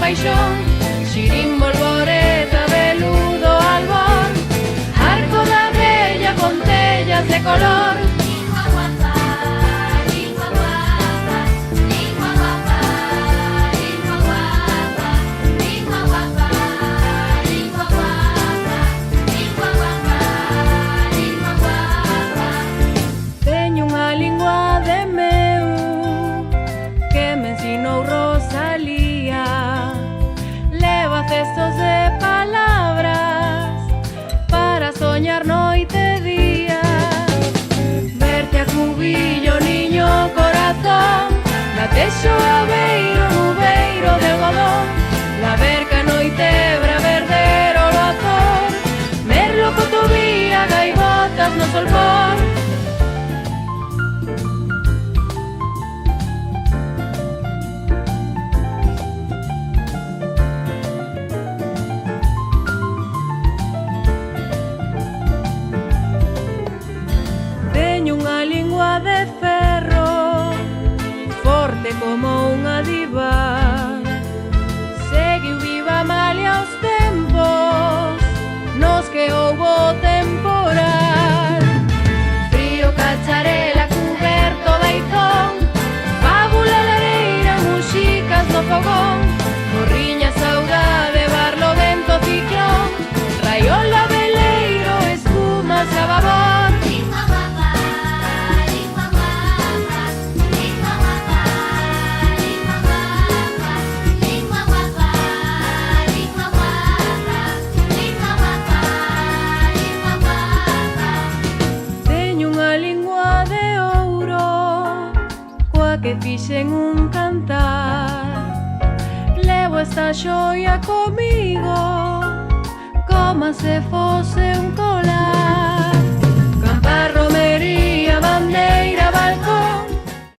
paixón, xirín, bolboreta, veludo, albor, arco da bella con tellas de color. Cestos de palabras para soñar noite e día. Verte a cubillo, niño corazón, latexo a beiro, mubeiro de algodón, la verca noitebra, verdero, lo azor, merlo, cotovía, gaivotas no solpor. Unha lingua de ferro, forte como unha diva, seguiu viva malia os tempos nos que houbo temporal. Frío, cacharela, cuberto de aizón, fábula, lareira, muxicas no fogón, morriña, saudade, barlo, vento, ciclón, raiola, veleiro, espumas, a babor. Que fixen un cantar, levo esta xoia comigo como se fose un colar. Campar, romería, bandeira, balcón,